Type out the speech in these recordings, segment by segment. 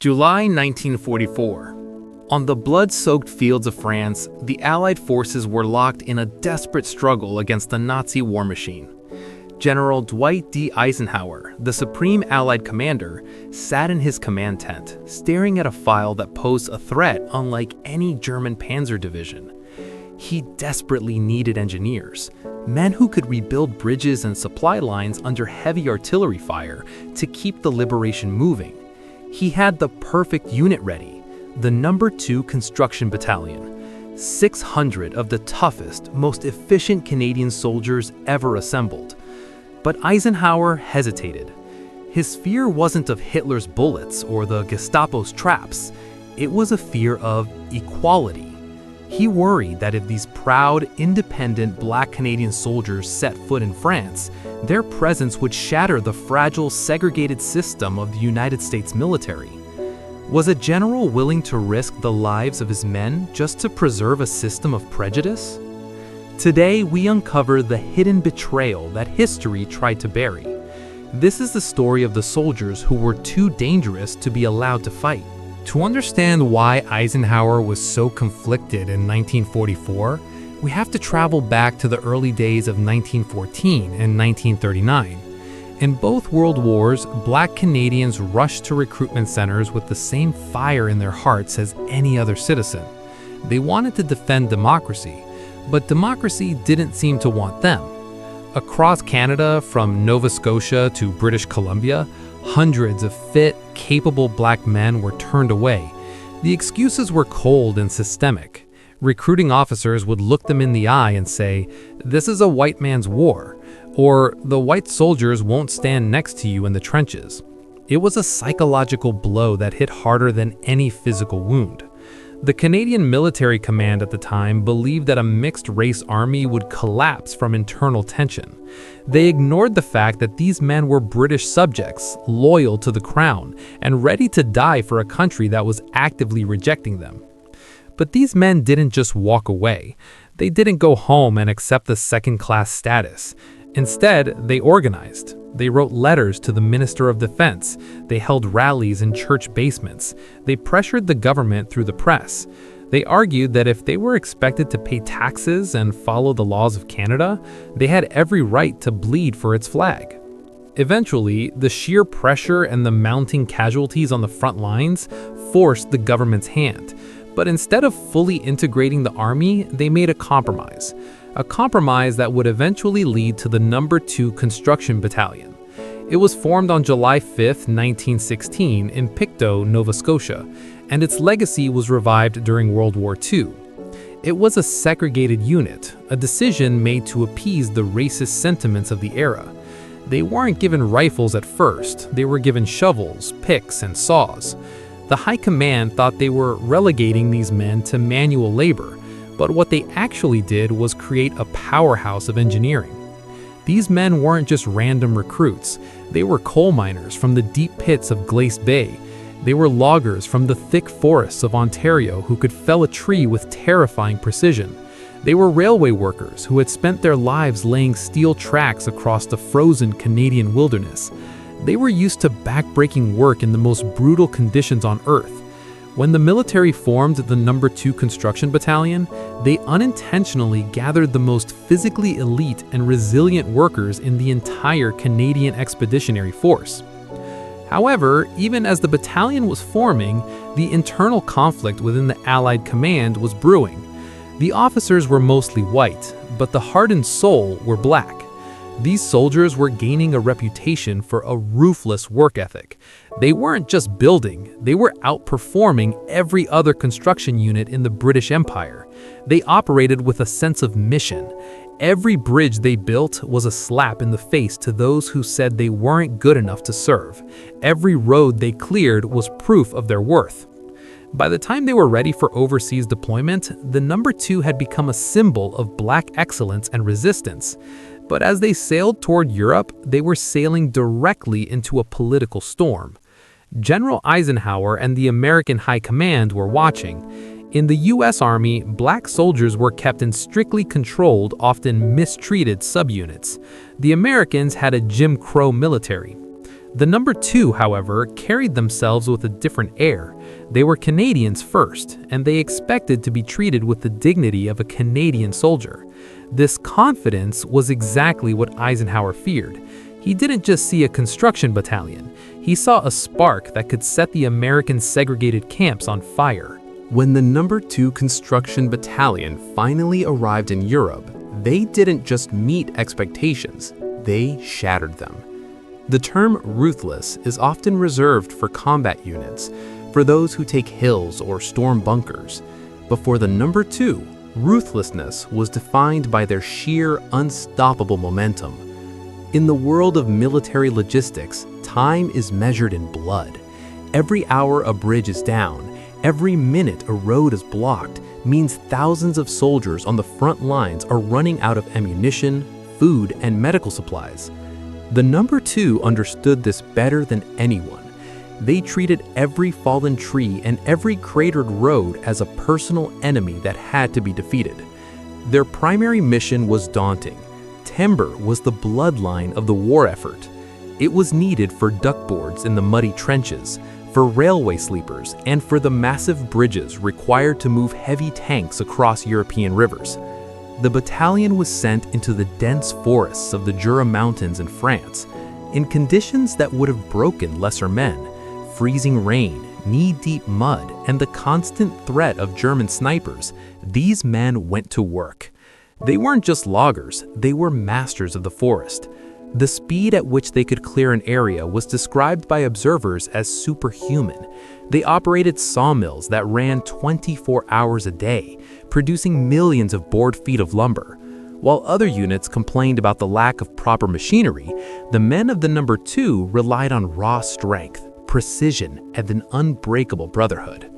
July 1944. On the blood-soaked fields of France, the Allied forces were locked in a desperate struggle against the Nazi war machine. General Dwight D. Eisenhower, the supreme Allied commander, sat in his command tent, staring at a file that posed a threat unlike any German panzer division. He desperately needed engineers, men who could rebuild bridges and supply lines under heavy artillery fire to keep the liberation moving. He had the perfect unit ready, the No. 2 Construction Battalion, 600 of the toughest, most efficient Canadian soldiers ever assembled. But Eisenhower hesitated. His fear wasn't of Hitler's bullets or the Gestapo's traps. It was a fear of equality. He worried that if these proud, independent Black Canadian soldiers set foot in France, their presence would shatter the fragile, segregated system of the United States military. Was a general willing to risk the lives of his men just to preserve a system of prejudice? Today, we uncover the hidden betrayal that history tried to bury. This is the story of the soldiers who were too dangerous to be allowed to fight. To understand why Eisenhower was so conflicted in 1944, we have to travel back to the early days of 1914 and 1939. In both World Wars, Black Canadians rushed to recruitment centers with the same fire in their hearts as any other citizen. They wanted to defend democracy, but democracy didn't seem to want them. Across Canada, from Nova Scotia to British Columbia, hundreds of fit, capable Black men were turned away. The excuses were cold and systemic. Recruiting officers would look them in the eye and say, "This is a white man's war," or "The white soldiers won't stand next to you in the trenches." It was a psychological blow that hit harder than any physical wound. The Canadian Military Command at the time believed that a mixed-race army would collapse from internal tension. They ignored the fact that these men were British subjects, loyal to the crown, and ready to die for a country that was actively rejecting them. But these men didn't just walk away. They didn't go home and accept the second-class status. Instead, they organized. They wrote letters to the Minister of Defense. They held rallies in church basements. They pressured the government through the press. They argued that if they were expected to pay taxes and follow the laws of Canada, they had every right to bleed for its flag. Eventually, the sheer pressure and the mounting casualties on the front lines forced the government's hand. But instead of fully integrating the army, they made a compromise that would eventually lead to the No. 2 Construction Battalion. It was formed on July 5, 1916 in Pictou, Nova Scotia, and its legacy was revived during World War II. It was a segregated unit, a decision made to appease the racist sentiments of the era. They weren't given rifles at first, they were given shovels, picks, and saws. The High Command thought they were relegating these men to manual labor, but what they actually did was create a powerhouse of engineering. These men weren't just random recruits. They were coal miners from the deep pits of Glace Bay. They were loggers from the thick forests of Ontario who could fell a tree with terrifying precision. They were railway workers who had spent their lives laying steel tracks across the frozen Canadian wilderness. They were used to backbreaking work in the most brutal conditions on Earth. When the military formed the No. 2 Construction Battalion, they unintentionally gathered the most physically elite and resilient workers in the entire Canadian Expeditionary Force. However, even as the battalion was forming, the internal conflict within the Allied command was brewing. The officers were mostly white, but the heart and soul were Black. These soldiers were gaining a reputation for a ruthless work ethic. They weren't just building, they were outperforming every other construction unit in the British Empire. They operated with a sense of mission. Every bridge they built was a slap in the face to those who said they weren't good enough to serve. Every road they cleared was proof of their worth. By the time they were ready for overseas deployment, the No. 2 had become a symbol of Black excellence and resistance. But as they sailed toward Europe, they were sailing directly into a political storm. General Eisenhower and the American High Command were watching. In the U.S. Army, Black soldiers were kept in strictly controlled, often mistreated subunits. The Americans had a Jim Crow military. The number 2, however, carried themselves with a different air. They were Canadians first, and they expected to be treated with the dignity of a Canadian soldier. This confidence was exactly what Eisenhower feared. He didn't just see a construction battalion. He saw a spark that could set the American segregated camps on fire. When the number 2 Construction Battalion finally arrived in Europe, they didn't just meet expectations, they shattered them. The term ruthless is often reserved for combat units, for those who take hills or storm bunkers. But for the number 2, ruthlessness was defined by their sheer, unstoppable momentum. In the world of military logistics, time is measured in blood. Every hour a bridge is down, every minute a road is blocked, means thousands of soldiers on the front lines are running out of ammunition, food, and medical supplies. The number 2 understood this better than anyone. They treated every fallen tree and every cratered road as a personal enemy that had to be defeated. Their primary mission was daunting. Timber was the bloodline of the war effort. It was needed for duckboards in the muddy trenches, for railway sleepers, and for the massive bridges required to move heavy tanks across European rivers. The battalion was sent into the dense forests of the Jura Mountains in France, in conditions that would have broken lesser men: freezing rain, knee-deep mud, and the constant threat of German snipers. These men went to work. They weren't just loggers, they were masters of the forest. The speed at which they could clear an area was described by observers as superhuman. They operated sawmills that ran 24 hours a day, producing millions of board feet of lumber. While other units complained about the lack of proper machinery, the men of the number 2 relied on raw strength, precision, and an unbreakable brotherhood.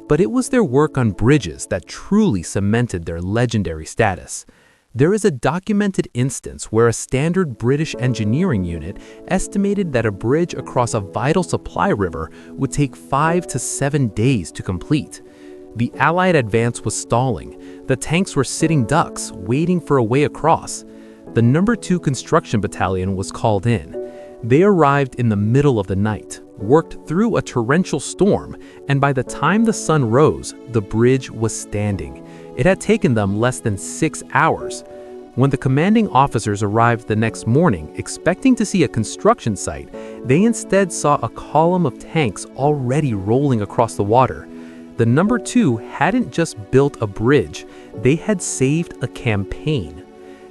But it was their work on bridges that truly cemented their legendary status. There is a documented instance where a standard British engineering unit estimated that a bridge across a vital supply river would take 5 to 7 days to complete. The Allied advance was stalling. The tanks were sitting ducks, waiting for a way across. The number 2 Construction Battalion was called in. They arrived in the middle of the night, worked through a torrential storm, and by the time the sun rose, the bridge was standing. It had taken them less than 6 hours. When the commanding officers arrived the next morning expecting to see a construction site, they instead saw a column of tanks already rolling across the water. The number 2 hadn't just built a bridge, they had saved a campaign.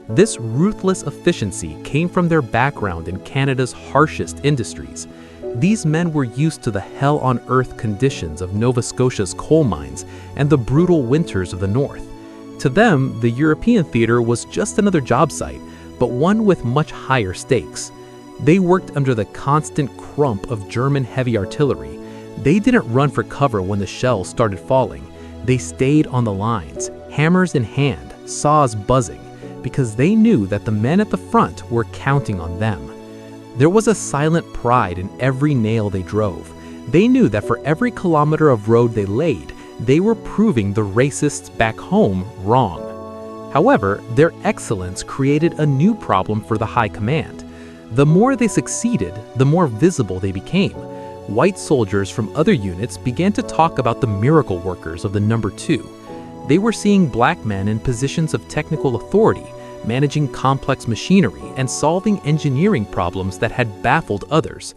This ruthless efficiency came from their background in Canada's harshest industries. These men were used to the hell-on-earth conditions of Nova Scotia's coal mines and the brutal winters of the north. To them, the European theater was just another job site, but one with much higher stakes. They worked under the constant crump of German heavy artillery. They didn't run for cover when the shells started falling. They stayed on the lines, hammers in hand, saws buzzing, because they knew that the men at the front were counting on them. There was a silent pride in every nail they drove. They knew that for every kilometer of road they laid, they were proving the racists back home wrong. However, their excellence created a new problem for the high command. The more they succeeded, the more visible they became. White soldiers from other units began to talk about the miracle workers of the number 2. They were seeing black men in positions of technical authority, managing complex machinery and solving engineering problems that had baffled others.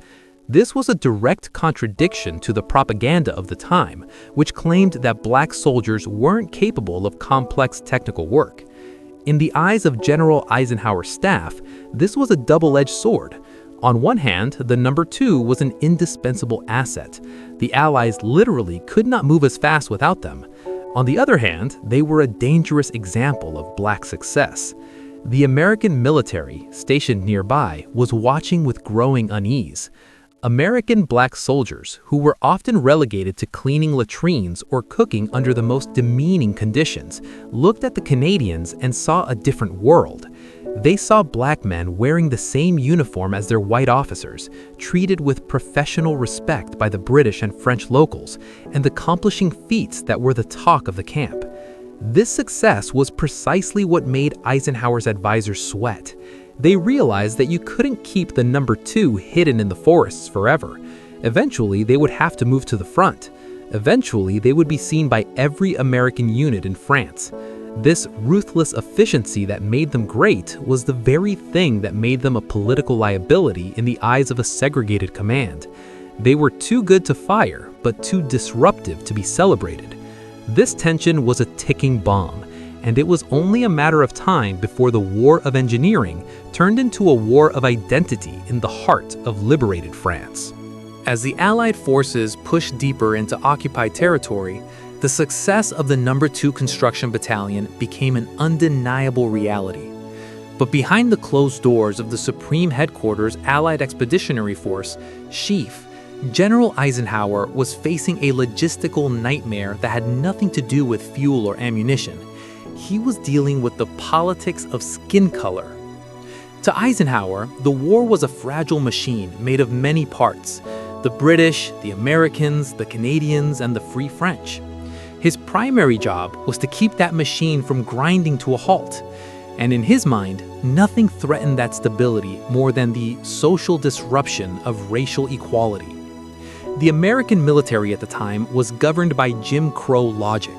This was a direct contradiction to the propaganda of the time, which claimed that black soldiers weren't capable of complex technical work. In the eyes of General Eisenhower's staff, this was a double-edged sword. On one hand, the number 2 was an indispensable asset. The Allies literally could not move as fast without them. On the other hand, they were a dangerous example of black success. The American military, stationed nearby, was watching with growing unease. American black soldiers, who were often relegated to cleaning latrines or cooking under the most demeaning conditions, looked at the Canadians and saw a different world. They saw black men wearing the same uniform as their white officers, treated with professional respect by the British and French locals, and accomplishing feats that were the talk of the camp. This success was precisely what made Eisenhower's advisors sweat. They realized that you couldn't keep the number 2 hidden in the forests forever. Eventually, they would have to move to the front. Eventually, they would be seen by every American unit in France. This ruthless efficiency that made them great was the very thing that made them a political liability in the eyes of a segregated command. They were too good to fire, but too disruptive to be celebrated. This tension was a ticking bomb, and it was only a matter of time before the War of Engineering turned into a war of identity in the heart of liberated France. As the Allied forces pushed deeper into occupied territory, the success of the No. 2 Construction Battalion became an undeniable reality. But behind the closed doors of the Supreme Headquarters Allied Expeditionary Force, SHIEF, General Eisenhower was facing a logistical nightmare that had nothing to do with fuel or ammunition. He was dealing with the politics of skin color. To Eisenhower, the war was a fragile machine made of many parts: the British, the Americans, the Canadians, and the Free French. His primary job was to keep that machine from grinding to a halt. And in his mind, nothing threatened that stability more than the social disruption of racial equality. The American military at the time was governed by Jim Crow logic.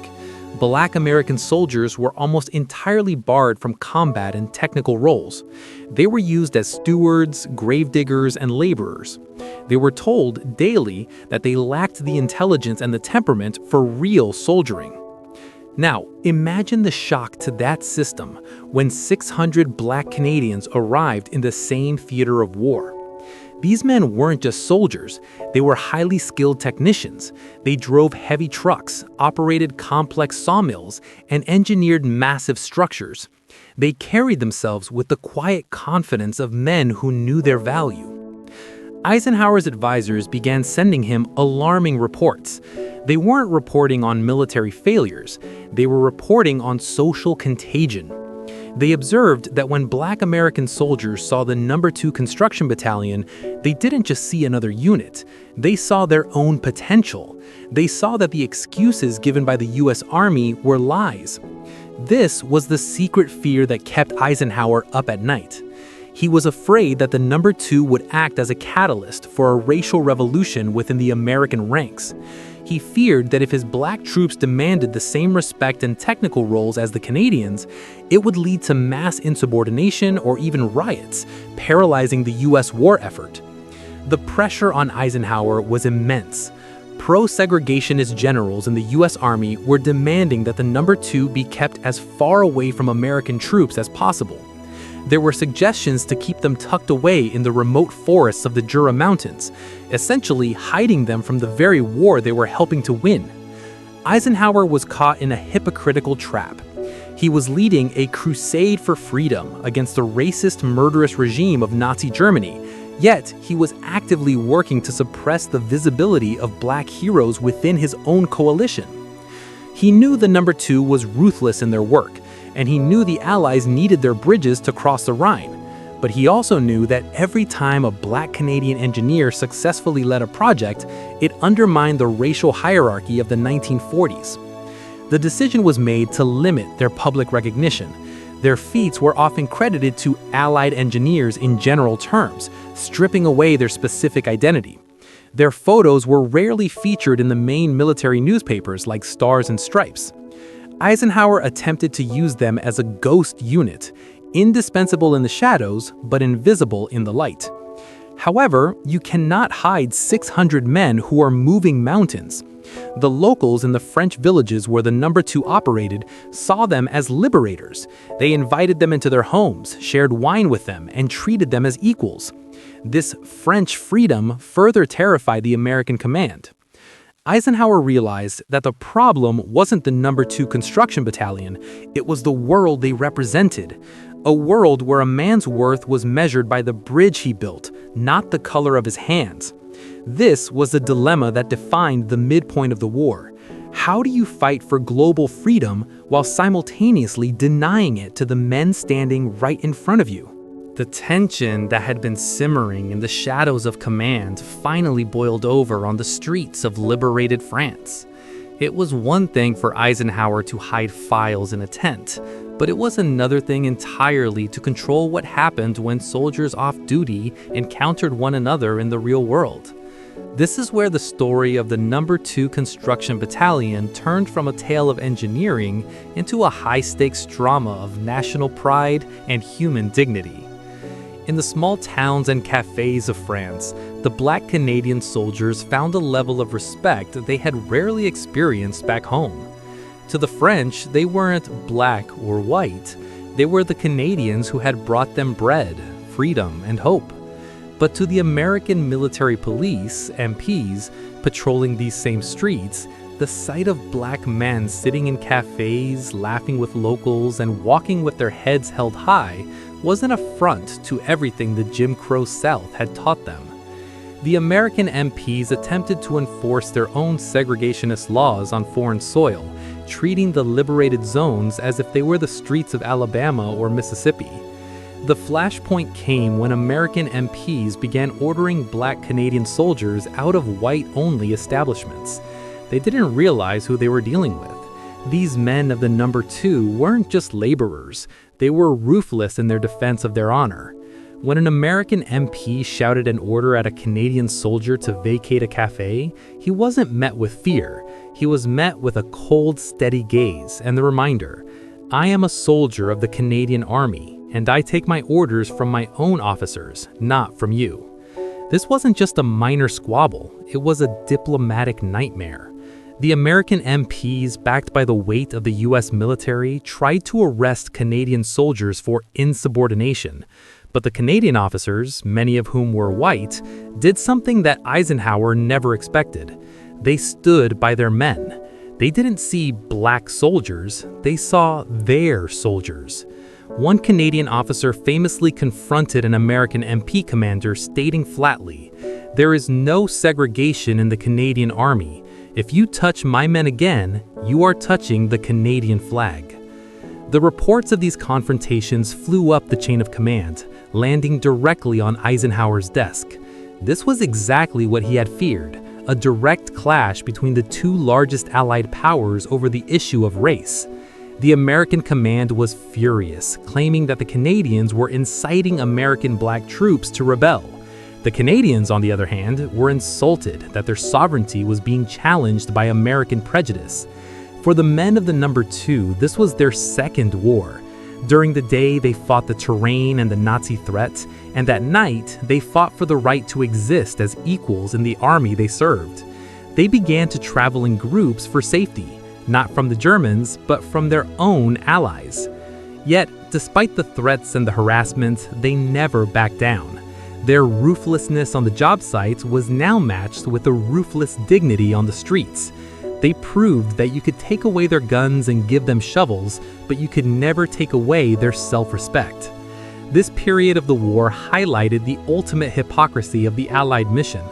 Black American soldiers were almost entirely barred from combat and technical roles. They were used as stewards, gravediggers, and laborers. They were told daily that they lacked the intelligence and the temperament for real soldiering. Now, imagine the shock to that system when 600 Black Canadians arrived in the same theater of war. These men weren't just soldiers, they were highly skilled technicians. They drove heavy trucks, operated complex sawmills, and engineered massive structures. They carried themselves with the quiet confidence of men who knew their value. Eisenhower's advisors began sending him alarming reports. They weren't reporting on military failures, they were reporting on social contagion. They observed that when Black American soldiers saw the No. 2 Construction Battalion, they didn't just see another unit. They saw their own potential. They saw that the excuses given by the U.S. Army were lies. This was the secret fear that kept Eisenhower up at night. He was afraid that the No. 2 would act as a catalyst for a racial revolution within the American ranks. He feared that if his Black troops demanded the same respect and technical roles as the Canadians, it would lead to mass insubordination or even riots, paralyzing the U.S. war effort. The pressure on Eisenhower was immense. Pro-segregationist generals in the U.S. Army were demanding that the No. 2 be kept as far away from American troops as possible. There were suggestions to keep them tucked away in the remote forests of the Jura Mountains, essentially hiding them from the very war they were helping to win. Eisenhower was caught in a hypocritical trap. He was leading a crusade for freedom against the racist, murderous regime of Nazi Germany, yet he was actively working to suppress the visibility of Black heroes within his own coalition. He knew the No. 2 was ruthless in their work, and he knew the Allies needed their bridges to cross the Rhine. But he also knew that every time a Black Canadian engineer successfully led a project, it undermined the racial hierarchy of the 1940s. The decision was made to limit their public recognition. Their feats were often credited to Allied engineers in general terms, stripping away their specific identity. Their photos were rarely featured in the main military newspapers like Stars and Stripes. Eisenhower attempted to use them as a ghost unit, indispensable in the shadows, but invisible in the light. However, you cannot hide 600 men who are moving mountains. The locals in the French villages where the No. 2 operated saw them as liberators. They invited them into their homes, shared wine with them, and treated them as equals. This French freedom further terrified the American command. Eisenhower realized that the problem wasn't the No. 2 Construction Battalion, it was the world they represented. A world where a man's worth was measured by the bridge he built, not the color of his hands. This was the dilemma that defined the midpoint of the war. How do you fight for global freedom while simultaneously denying it to the men standing right in front of you? The tension that had been simmering in the shadows of command finally boiled over on the streets of liberated France. It was one thing for Eisenhower to hide files in a tent, but it was another thing entirely to control what happened when soldiers off duty encountered one another in the real world. This is where the story of the No. 2 Construction Battalion turned from a tale of engineering into a high-stakes drama of national pride and human dignity. In the small towns and cafes of France, the Black Canadian soldiers found a level of respect they had rarely experienced back home. To the French, they weren't black or white. They were the Canadians who had brought them bread, freedom, and hope. But to the American military police, MPs, patrolling these same streets, the sight of black men sitting in cafes, laughing with locals, and walking with their heads held high was an affront to everything the Jim Crow South had taught them. The American MPs attempted to enforce their own segregationist laws on foreign soil, treating the liberated zones as if they were the streets of Alabama or Mississippi. The flashpoint came when American MPs began ordering Black Canadian soldiers out of white-only establishments. They didn't realize who they were dealing with. These men of the No. 2 weren't just laborers. They were ruthless in their defense of their honor. When an American MP shouted an order at a Canadian soldier to vacate a cafe, he wasn't met with fear. He was met with a cold, steady gaze and the reminder, "I am a soldier of the Canadian Army, and I take my orders from my own officers, not from you." This wasn't just a minor squabble, it was a diplomatic nightmare. The American MPs, backed by the weight of the US military, tried to arrest Canadian soldiers for insubordination. But the Canadian officers, many of whom were white, did something that Eisenhower never expected. They stood by their men. They didn't see black soldiers, they saw their soldiers. One Canadian officer famously confronted an American MP commander, stating flatly, "There is no segregation in the Canadian Army. If you touch my men again, you are touching the Canadian flag." The reports of these confrontations flew up the chain of command, landing directly on Eisenhower's desk. This was exactly what he had feared, a direct clash between the two largest Allied powers over the issue of race. The American command was furious, claiming that the Canadians were inciting American black troops to rebel. The Canadians, on the other hand, were insulted that their sovereignty was being challenged by American prejudice. For the men of the No. 2, this was their second war. During the day, they fought the terrain and the Nazi threat, and at night, they fought for the right to exist as equals in the army they served. They began to travel in groups for safety, not from the Germans, but from their own allies. Yet, despite the threats and the harassment, they never backed down. Their ruthlessness on the job sites was now matched with a ruthless dignity on the streets. They proved that you could take away their guns and give them shovels, but you could never take away their self-respect. This period of the war highlighted the ultimate hypocrisy of the Allied mission.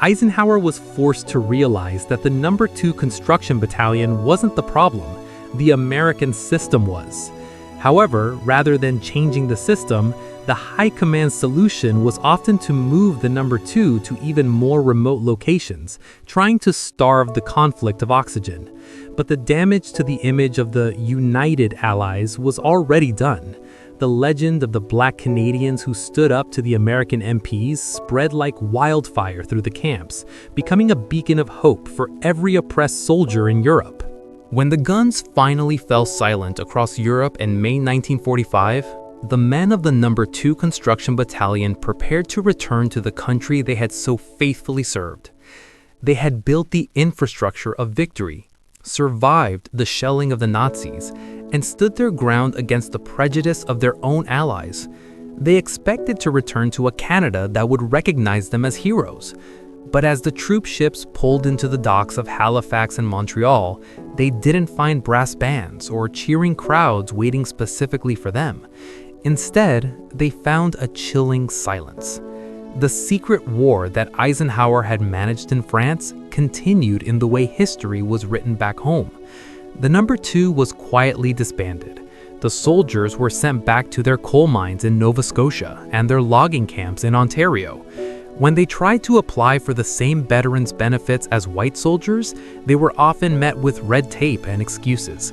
Eisenhower was forced to realize that the No. 2 Construction Battalion wasn't the problem, the American system was. However, rather than changing the system, the high command solution was often to move the No. 2 to even more remote locations, trying to starve the conflict of oxygen. But the damage to the image of the United Allies was already done. The legend of the Black Canadians who stood up to the American MPs spread like wildfire through the camps, becoming a beacon of hope for every oppressed soldier in Europe. When the guns finally fell silent across Europe in May 1945, the men of the No. 2 Construction Battalion prepared to return to the country they had so faithfully served. They had built the infrastructure of victory, survived the shelling of the Nazis, and stood their ground against the prejudice of their own allies. They expected to return to a Canada that would recognize them as heroes. But as the troop ships pulled into the docks of Halifax and Montreal, they didn't find brass bands or cheering crowds waiting specifically for them. Instead, they found a chilling silence. The secret war that Eisenhower had managed in France continued in the way history was written back home. The No. 2 was quietly disbanded. The soldiers were sent back to their coal mines in Nova Scotia and their logging camps in Ontario. When they tried to apply for the same veterans' benefits as white soldiers, they were often met with red tape and excuses.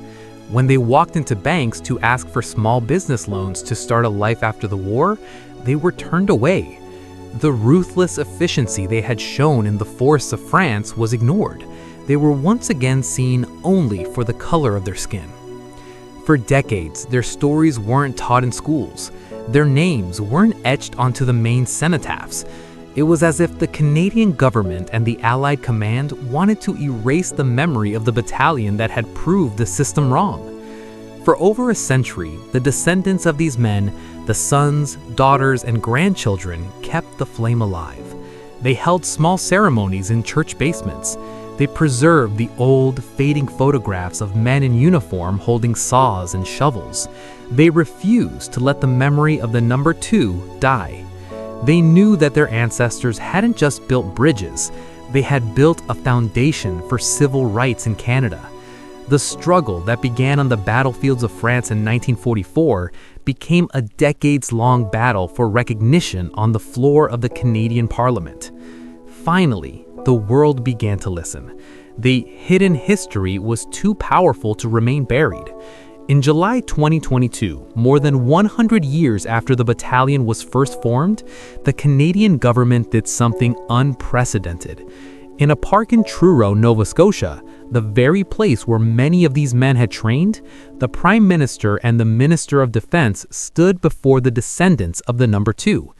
When they walked into banks to ask for small business loans to start a life after the war, they were turned away. The ruthless efficiency they had shown in the forests of France was ignored. They were once again seen only for the color of their skin. For decades, their stories weren't taught in schools. Their names weren't etched onto the main cenotaphs. It was as if the Canadian government and the Allied command wanted to erase the memory of the battalion that had proved the system wrong. For over a century, the descendants of these men, the sons, daughters, and grandchildren, kept the flame alive. They held small ceremonies in church basements. They preserved the old, fading photographs of men in uniform holding saws and shovels. They refused to let the memory of the number 2 die. They knew that their ancestors hadn't just built bridges, they had built a foundation for civil rights in Canada. The struggle that began on the battlefields of France in 1944 became a decades-long battle for recognition on the floor of the Canadian Parliament. Finally, the world began to listen. The hidden history was too powerful to remain buried. In July 2022, more than 100 years after the battalion was first formed, the Canadian government did something unprecedented. In a park in Truro, Nova Scotia, the very place where many of these men had trained, the Prime Minister and the Minister of Defense stood before the descendants of the number 2.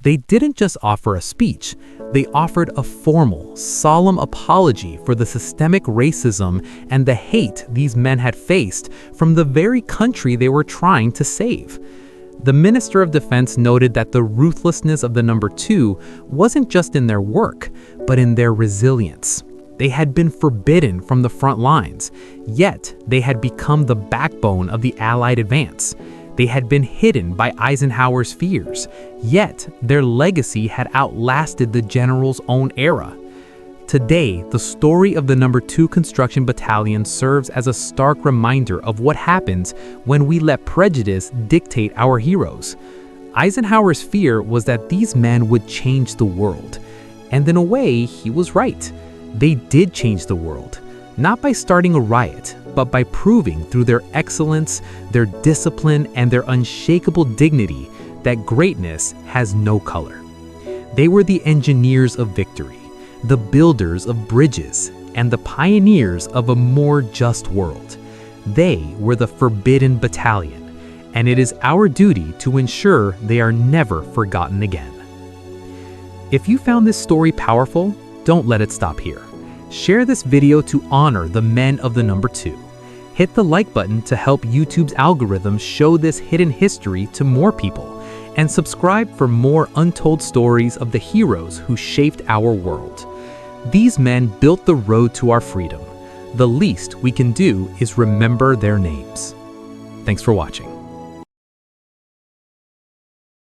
They didn't just offer a speech, they offered a formal, solemn apology for the systemic racism and the hate these men had faced from the very country they were trying to save. The Minister of Defense noted that the ruthlessness of the number 2 wasn't just in their work, but in their resilience. They had been forbidden from the front lines, yet they had become the backbone of the Allied advance. They had been hidden by Eisenhower's fears, yet their legacy had outlasted the general's own era. Today, the story of the number 2 Construction Battalion serves as a stark reminder of what happens when we let prejudice dictate our heroes. Eisenhower's fear was that these men would change the world. And in a way, he was right. They did change the world, not by starting a riot, but by proving through their excellence, their discipline, and their unshakable dignity that greatness has no color. They were the engineers of victory, the builders of bridges, and the pioneers of a more just world. They were the forbidden battalion, and it is our duty to ensure they are never forgotten again. If you found this story powerful, don't let it stop here. Share this video to honor the men of the number 2. Hit the like button to help YouTube's algorithm show this hidden history to more people, and subscribe for more untold stories of the heroes who shaped our world. These men built the road to our freedom. The least we can do is remember their names. Thanks for watching.